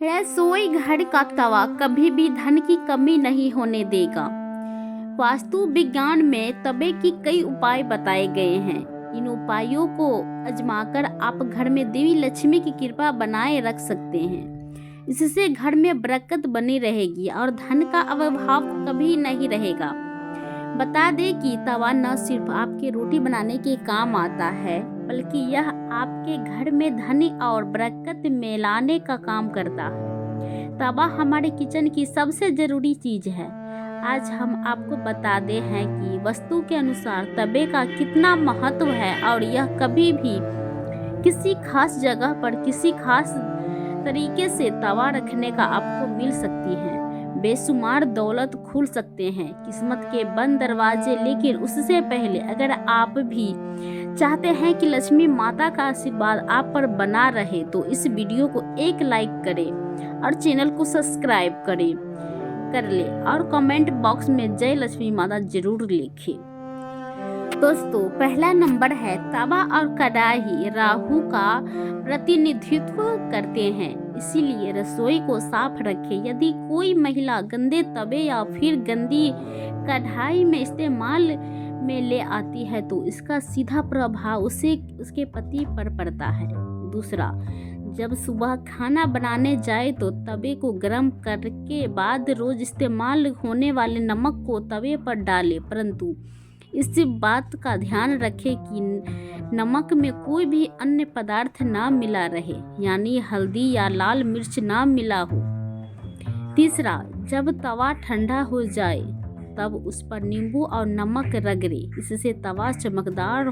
रसोई घर का तवा कभी भी धन की कमी नहीं होने देगा। वास्तु विज्ञान में तवे की कई उपाय बताए गए हैं। इन उपायों को आजमाकर आप घर में देवी लक्ष्मी की कृपा बनाए रख सकते हैं। इससे घर में बरकत बनी रहेगी और धन का अभाव कभी नहीं रहेगा। बता दें कि तवा न सिर्फ आपके रोटी बनाने के काम आता है, बल्कि यह आपके घर में धन और बरकत में लाने का काम करता है। तवा हमारे किचन की सबसे ज़रूरी चीज़ है। आज हम आपको बताते हैं कि वास्तु के अनुसार तवे का कितना महत्व है और यह कभी भी किसी खास जगह पर किसी खास तरीके से तवा रखने का आपको मिल सकती है। बेशुमार दौलत खुल सकते हैं, किस्मत के बंद दरवाजे। लेकिन उससे पहले अगर आप भी चाहते हैं कि लक्ष्मी माता का आशीर्वाद आप पर बना रहे तो इस वीडियो को एक लाइक करें और चैनल को सब्सक्राइब कर ले और कमेंट बॉक्स में जय लक्ष्मी माता जरूर लिखें। दोस्तों, पहला नंबर है तवा और कढ़ाई राहु का प्रतिनिधित्व करते हैं, इसीलिए रसोई को साफ रखें। यदि कोई महिला गंदे तवे या फिर गंदी कढ़ाई में इस्तेमाल में ले आती है तो इसका सीधा प्रभाव उसके पति पर पड़ता है। दूसरा, जब सुबह खाना बनाने जाए तो तवे को गर्म करके बाद रोज इस्तेमाल होने वाले नमक को तवे पर डालें, परंतु इस बात का ध्यान रखें कि नमक में कोई भी अन्य पदार्थ ना मिला रहे, यानी हल्दी या लाल मिर्च ना मिला हो। तीसरा, जब तवा ठंडा हो जाए तब उस पर नींबू और नमक रगड़ें, इससे तवा चमकदार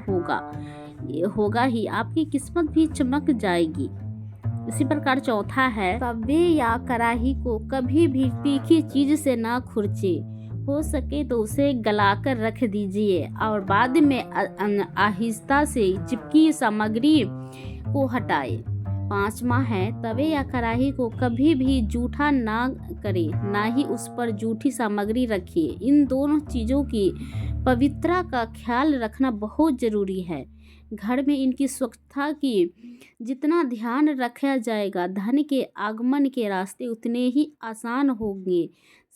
होगा ही आपकी किस्मत भी चमक जाएगी। इसी प्रकार चौथा है, तवे या कढ़ाई को कभी भी तीखी चीज से ना खुरचे। हो सके तो उसे गलाकर रख दीजिए और बाद में आहिस्ता से चिपकी सामग्री को हटाएं। पांचवा है, तवे या कढ़ाई को कभी भी जूठा ना करें, ना ही उस पर जूठी सामग्री रखिए। इन दोनों चीज़ों की पवित्रता का ख्याल रखना बहुत ज़रूरी है। घर में इनकी स्वच्छता की जितना ध्यान रखा जाएगा, धन के आगमन के रास्ते उतने ही आसान होंगे।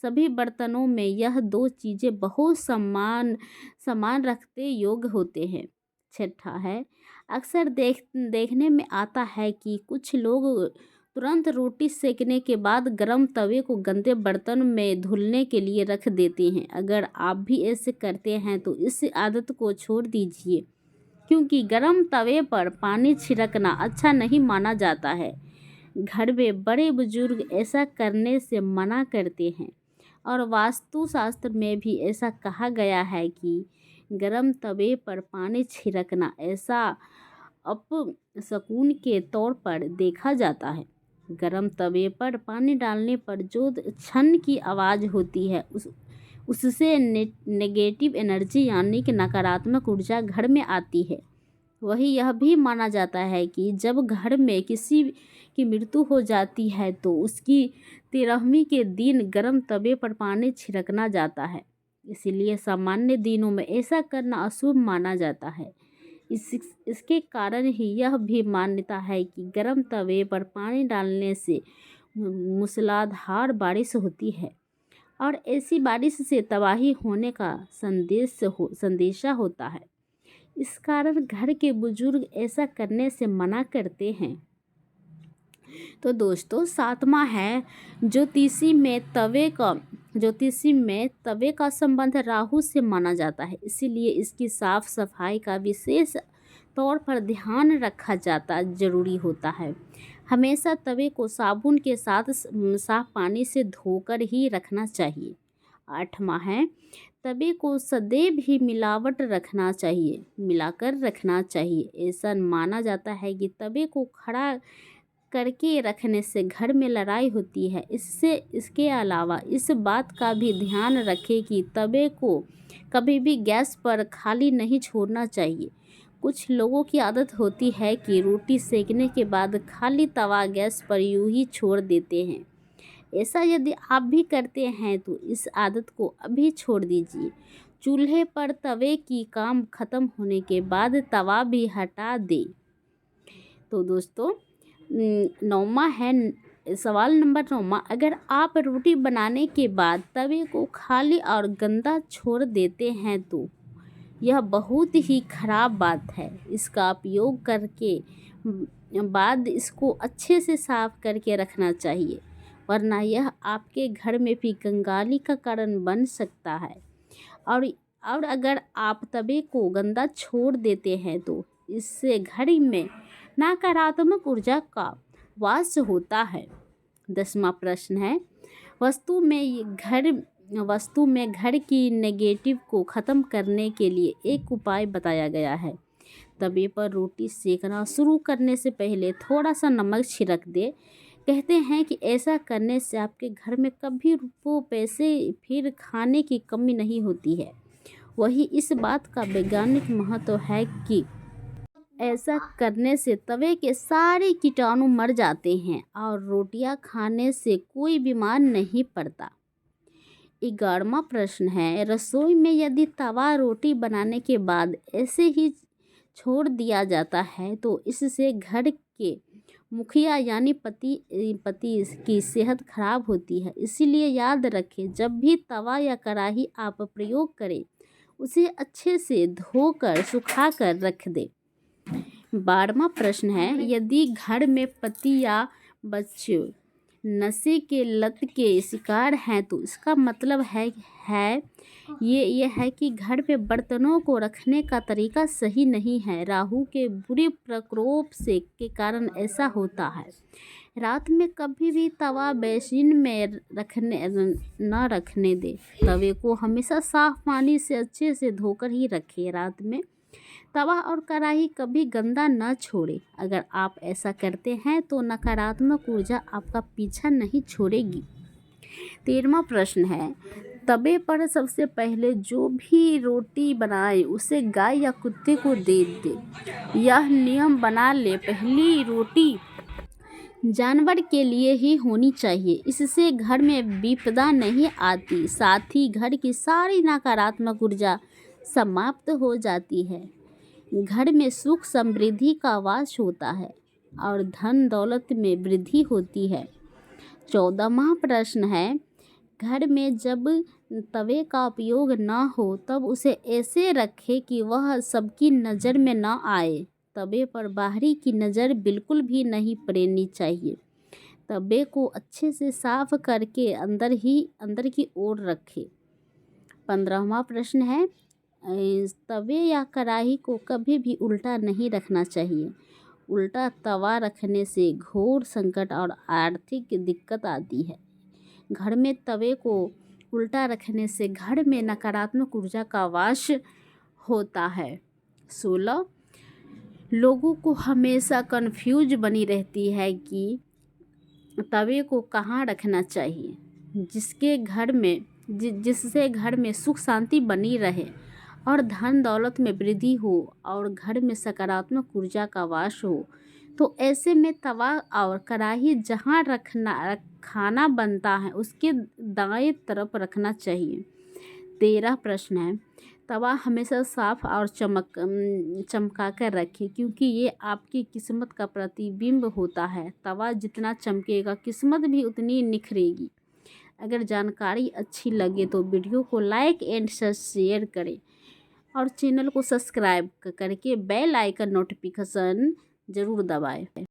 सभी बर्तनों में यह दो चीज़ें बहुत समान रखते योग्य होते हैं। छठा है, अक्सर देखने में आता है कि कुछ लोग तुरंत रोटी सेकने के बाद गर्म तवे को गंदे बर्तन में धुलने के लिए रख देते हैं। अगर आप भी ऐसे करते हैं तो इस आदत को छोड़ दीजिए, क्योंकि गर्म तवे पर पानी छिड़कना अच्छा नहीं माना जाता है। घर में बड़े बुजुर्ग ऐसा करने से मना करते हैं और वास्तुशास्त्र में भी ऐसा कहा गया है कि गर्म तवे पर पानी छिड़कना ऐसा अपशकुन के तौर पर देखा जाता है। गर्म तवे पर पानी डालने पर जो छन की आवाज़ होती है उससे नेगेटिव एनर्जी यानी कि नकारात्मक ऊर्जा घर में आती है। वही यह भी माना जाता है कि जब घर में किसी की मृत्यु हो जाती है तो उसकी 13वीं के दिन गर्म तवे पर पानी छिड़कना जाता है। इसलिए सामान्य दिनों में ऐसा करना अशुभ माना जाता है। इसके कारण ही यह भी मान्यता है कि गर्म तवे पर पानी डालने से मूसलाधार बारिश होती है और ऐसी बारिश से तबाही होने का संदेशा होता है। इस कारण घर के बुजुर्ग ऐसा करने से मना करते हैं। तो दोस्तों, सातवां है, ज्योतिषी में तवे का संबंध राहु से माना जाता है, इसीलिए इसकी साफ सफाई का विशेष तौर पर ध्यान रखा जाता जरूरी होता है। हमेशा तवे को साबुन के साथ साफ पानी से धोकर ही रखना चाहिए। आठवां है, तवे को सदैव ही मिलाकर रखना चाहिए। ऐसा माना जाता है कि तवे को खड़ा करके रखने से घर में लड़ाई होती है। इसके अलावा इस बात का भी ध्यान रखें कि तवे को कभी भी गैस पर खाली नहीं छोड़ना चाहिए। कुछ लोगों की आदत होती है कि रोटी सेकने के बाद खाली तवा गैस पर यूं ही छोड़ देते हैं। ऐसा यदि आप भी करते हैं तो इस आदत को अभी छोड़ दीजिए। चूल्हे पर तवे की काम खत्म होने के बाद तवा भी हटा दें। तो दोस्तों, नौवां है, सवाल नंबर 9, अगर आप रोटी बनाने के बाद तवे को खाली और गंदा छोड़ देते हैं तो यह बहुत ही खराब बात है। इसका उपयोग करके बाद इसको अच्छे से साफ करके रखना चाहिए, वरना यह आपके घर में भी कंगाली का कारण बन सकता है। और अगर आप तवे को गंदा छोड़ देते हैं तो इससे घर में नकारात्मक ऊर्जा का वास होता है। 10वां प्रश्न है, वस्तु में घर की नेगेटिव को ख़त्म करने के लिए एक उपाय बताया गया है। तवे पर रोटी सेकना शुरू करने से पहले थोड़ा सा नमक छिड़क दे। कहते हैं कि ऐसा करने से आपके घर में कभी रुपयों पैसे फिर खाने की कमी नहीं होती है। वही इस बात का वैज्ञानिक महत्व है कि ऐसा करने से तवे के सारे कीटाणु मर जाते हैं और रोटियां खाने से कोई बीमार नहीं पड़ता। 11वां प्रश्न है, रसोई में यदि तवा रोटी बनाने के बाद ऐसे ही छोड़ दिया जाता है तो इससे घर के मुखिया यानी पति की सेहत खराब होती है। इसीलिए याद रखें, जब भी तवा या कढ़ाई आप प्रयोग करें उसे अच्छे से धोकर सुखाकर रख दें। 12वां प्रश्न है, यदि घर में पति या बच्चे नशे के लत के शिकार हैं तो इसका मतलब है ये है कि घर में बर्तनों को रखने का तरीका सही नहीं है। राहु के बुरे प्रकोप के कारण ऐसा होता है। रात में कभी भी तवा बेसिन में न रखने दें। तवे को हमेशा साफ पानी से अच्छे से धोकर ही रखें। रात में तवा और कढ़ाई कभी गंदा न छोड़ें। अगर आप ऐसा करते हैं तो नकारात्मक ऊर्जा आपका पीछा नहीं छोड़ेगी। 13वां प्रश्न है, तवे पर सबसे पहले जो भी रोटी बनाए उसे गाय या कुत्ते को दे दे। यह नियम बना ले, पहली रोटी जानवर के लिए ही होनी चाहिए। इससे घर में विपदा नहीं आती, साथ ही घर की सारी नकारात्मक ऊर्जा समाप्त हो जाती है। घर में सुख समृद्धि का वास होता है और धन दौलत में वृद्धि होती है। 14वां प्रश्न है, घर में जब तवे का उपयोग न हो तब उसे ऐसे रखें कि वह सबकी नज़र में न आए। तवे पर बाहरी की नज़र बिल्कुल भी नहीं पड़नी चाहिए। तवे को अच्छे से साफ करके अंदर की ओर रखें। 15वां प्रश्न है, तवे या कढ़ाई को कभी भी उल्टा नहीं रखना चाहिए। उल्टा तवा रखने से घोर संकट और आर्थिक दिक्कत आती है। घर में तवे को उल्टा रखने से घर में नकारात्मक ऊर्जा का वास होता है। 16, लोगों को हमेशा कंफ्यूज बनी रहती है कि तवे को कहाँ रखना चाहिए, जिससे घर में सुख शांति बनी रहे और धन दौलत में वृद्धि हो और घर में सकारात्मक ऊर्जा का वास हो। तो ऐसे में तवा और कढ़ाई जहाँ खाना बनता है उसके दाएं तरफ रखना चाहिए। 13 प्रश्न है, तवा हमेशा साफ और चमका कर रखें, क्योंकि ये आपकी किस्मत का प्रतिबिंब होता है। तवा जितना चमकेगा किस्मत भी उतनी निखरेगी। अगर जानकारी अच्छी लगे तो वीडियो को लाइक एंड शेयर करें और चैनल को सब्सक्राइब करके बेल आइकन नोटिफिकेशन ज़रूर दबाएं।